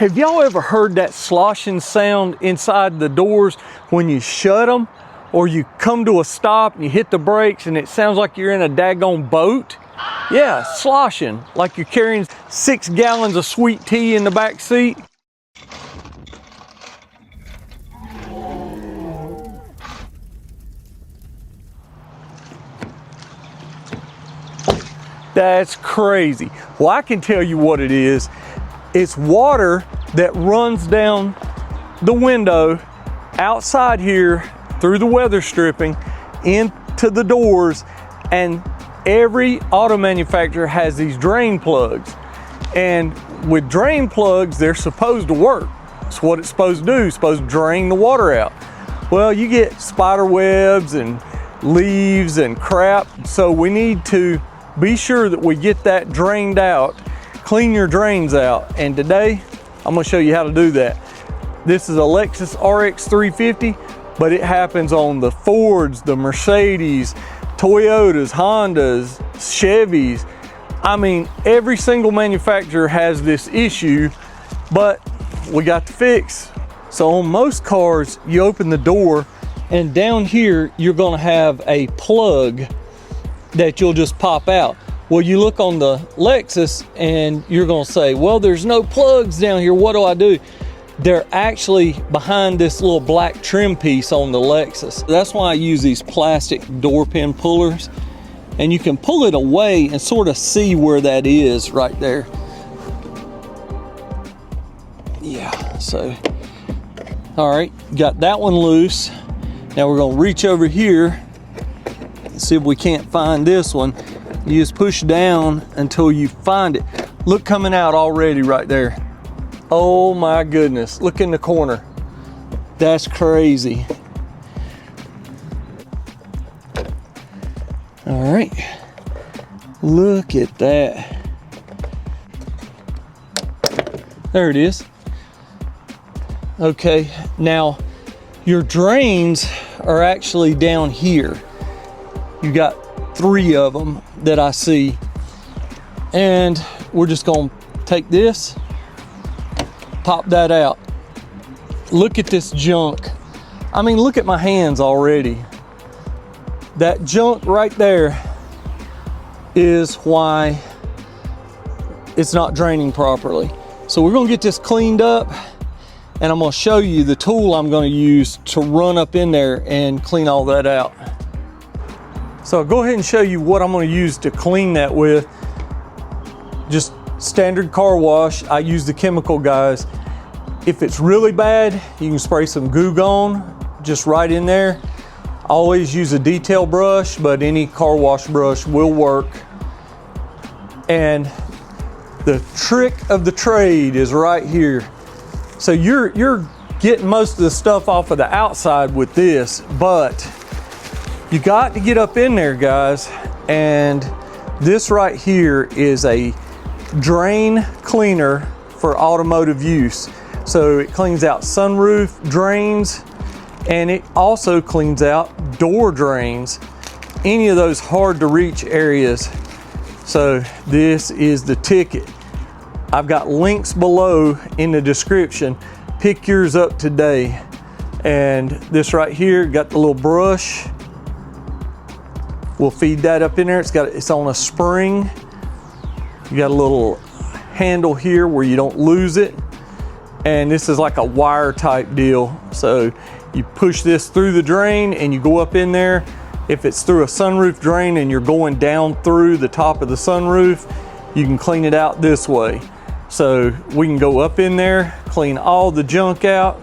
Have y'all ever heard that sloshing sound inside the doors when you shut them? Or you come to a stop and you hit the brakes and it sounds like you're in a daggone boat? Yeah, sloshing, like you're carrying 6 gallons of sweet tea in the back seat. That's crazy. Well, I can tell you what it is. It's water that runs down the window outside here through the weather stripping into the doors, and every auto manufacturer has these drain plugs. And with drain plugs, they're supposed to work. It's what it's supposed to do. It's supposed to drain the water out. Well, you get spider webs and leaves and crap, so we need to be sure that we get that drained out. Clean your drains out, and today I'm going to show you how to do that. This is a Lexus RX 350, but it happens on the Fords, the Mercedes, Toyotas, Hondas, Chevys. I mean, every single manufacturer has this issue, but we got the fix. So on most cars, you open the door, and down here you're going to have a plug that you'll just pop out. Well, you look on the Lexus and you're going to say, well, there's no plugs down here. What do I do? They're actually behind this little black trim piece on the Lexus. That's why I use these plastic door pin pullers, and you can pull it away and sort of see where that is right there. Yeah, so, all right, got that one loose. Now we're going to reach over here and see if we can't find this one. You just push down until you find it. Look, coming out already right there. Oh my goodness, look in the corner. That's crazy. All right, look at that. There it is. Okay, now your drains are actually down here. You got 3 of them that I see, and we're just going to take this, pop that out. Look at this junk. I mean, look at my hands already. That junk right there is why it's not draining properly. So we're going to get this cleaned up, and I'm going to show you the tool I'm going to use to run up in there and clean all that out. So I'll go ahead and show you what I'm going to use to clean that with. Just standard car wash. I use the chemical guys. If it's really bad, you can spray some Goo Gone just right in there. I always use a detail brush, but any car wash brush will work. And the trick of the trade is right here. So you're getting most of the stuff off of the outside with this, but you got to get up in there, guys. And this right here is a drain cleaner for automotive use. So it cleans out sunroof drains, and it also cleans out door drains, any of those hard to reach areas. So this is the ticket. I've got links below in the description. Pick yours up today. And this right here, got the little brush. We'll feed that up in there. It's on a spring. You got a little handle here where you don't lose it. And this is like a wire type deal. So you push this through the drain and you go up in there. If it's through a sunroof drain and you're going down through the top of the sunroof, you can clean it out this way. So we can go up in there, clean all the junk out.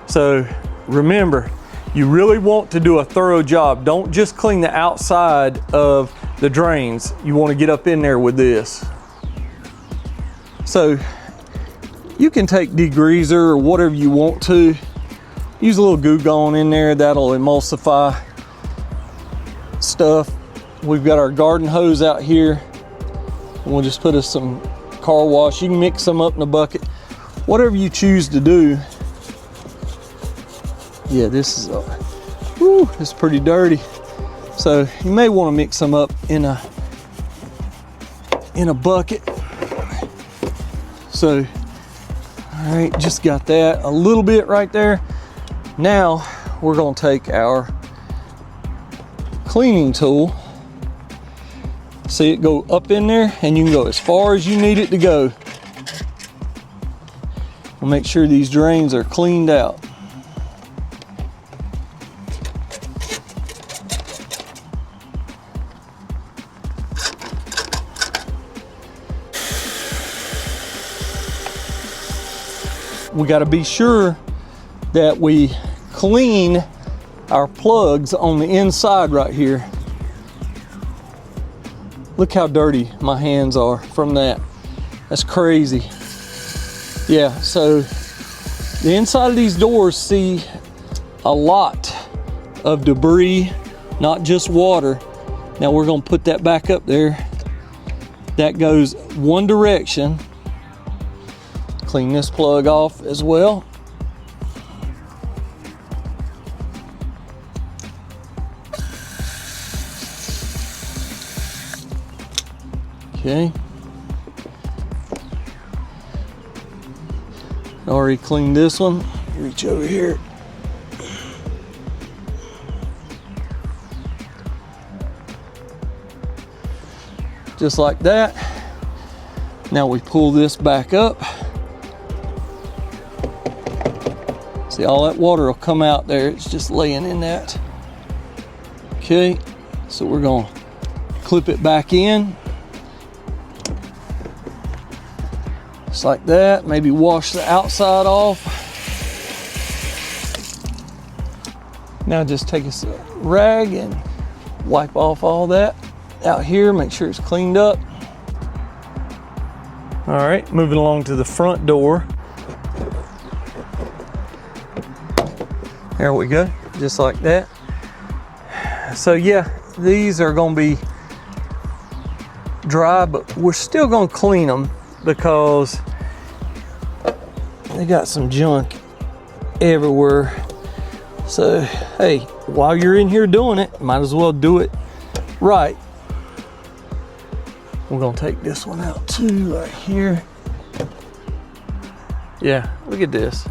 So remember, you really want to do a thorough job. Don't just clean the outside of the drains. You want to get up in there with this. So you can take degreaser or whatever you want to. Use a little Goo Gone in there. That'll emulsify stuff. We've got our garden hose out here. We'll just put us some car wash. You can mix them up in a bucket. Whatever you choose to do. Yeah, this is it's pretty dirty. So you may want to mix them up in a bucket. So All right, just got that a little bit right there. Now we're gonna take our cleaning tool. See it go up in there, and you can go as far as you need it to go. We'll make sure these drains are cleaned out. We got to be sure that we clean our plugs on the inside right here. Look how dirty my hands are from that. That's crazy. Yeah, so the inside of these doors see a lot of debris, not just water. Now we're gonna put that back up there. That goes one direction. Clean this plug off as well. Okay. Already cleaned this one. Reach over here. Just like that. Now we pull this back up. See, all that water will come out there. It's just laying in that. Okay, so we're gonna clip it back in. Just like that. Maybe wash the outside off. Now just take a rag and wipe off all that out here. Make sure it's cleaned up. All right, moving along to the front door. There we go, just like that. So yeah, these are gonna be dry, but we're still gonna clean them because they got some junk everywhere. So hey, while you're in here doing it, might as well do it right. We're gonna take this one out too, right here. Yeah, look at this.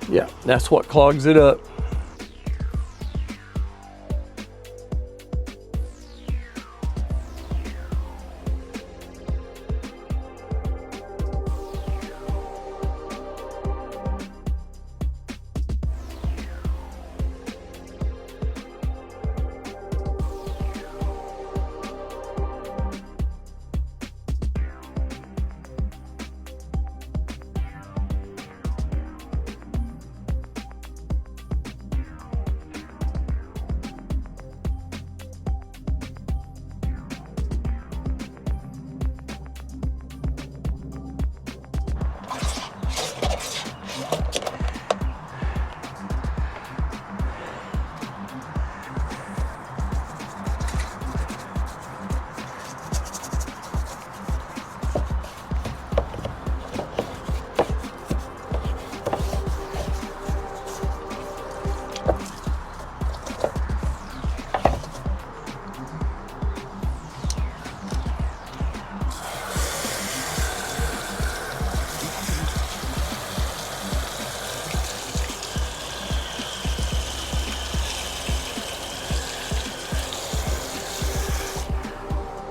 Yeah, that's what clogs it up.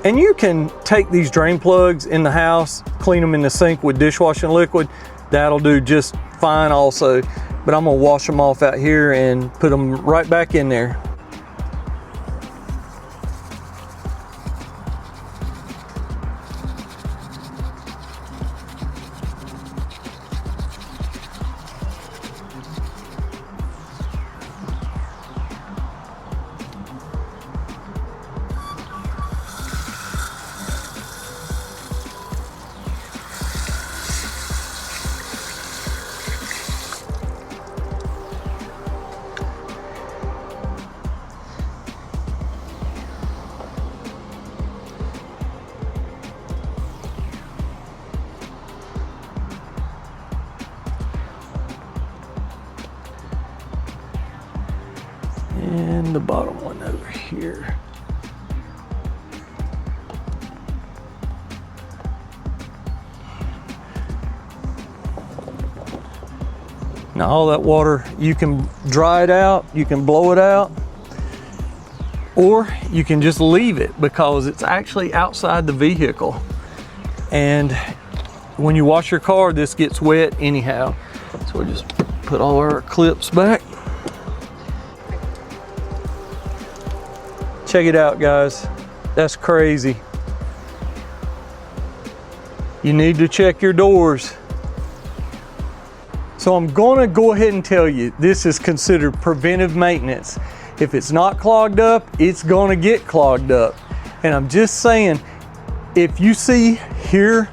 And you can take these drain plugs in the house, clean them in the sink with dishwashing liquid. That'll do just fine also. But I'm gonna wash them off out here and put them right back in there. And the bottom one over here. Now all that water, you can dry it out, you can blow it out, or you can just leave it because it's actually outside the vehicle. And when you wash your car, this gets wet anyhow. So we'll just put all our clips back. Check it out, guys. That's crazy. You need to check your doors. So I'm gonna go ahead and tell you, this is considered preventive maintenance. If it's not clogged up, it's gonna get clogged up. And I'm just saying, if you hear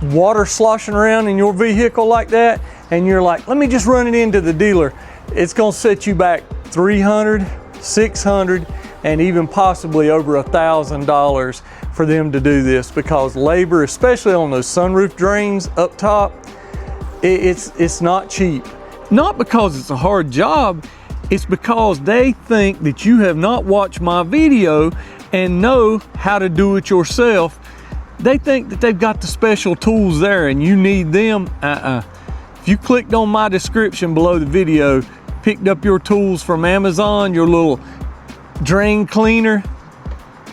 water sloshing around in your vehicle like that, and you're like, let me just run it into the dealer, it's gonna set you back $300, $600, and even possibly over $1,000 for them to do this, because labor, especially on those sunroof drains up top, it's not cheap. Not because it's a hard job, it's because they think that you have not watched my video and know how to do it yourself. They think that they've got the special tools there and you need them. If you clicked on my description below the video, picked up your tools from Amazon, your little drain cleaner,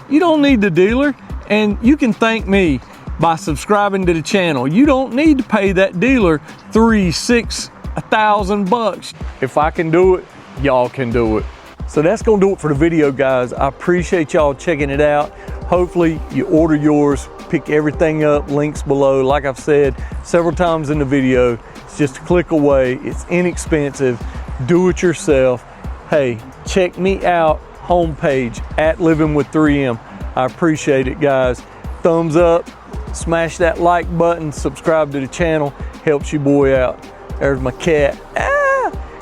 you don't need the dealer, and you can thank me by subscribing to the channel. You don't need to pay that dealer $3,000, $6,000, $1,000. If I can do it, y'all can do it. So that's gonna do it for the video, guys. I appreciate y'all checking it out. Hopefully you order yours, pick everything up, links below. Like I've said several times in the video, it's just a click away, it's inexpensive, do it yourself. Hey, check me out, homepage at Living with 3M. I appreciate it, guys. Thumbs up, smash that like button, subscribe to the channel, helps your boy out. There's my cat.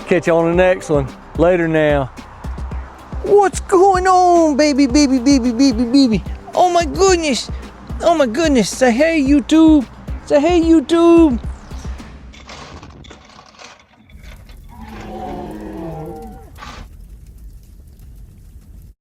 Catch you on the next one. Later now. What's going on, baby, baby, baby, baby, baby? Oh my goodness. Oh my goodness. Say hey, YouTube. Say hey, YouTube.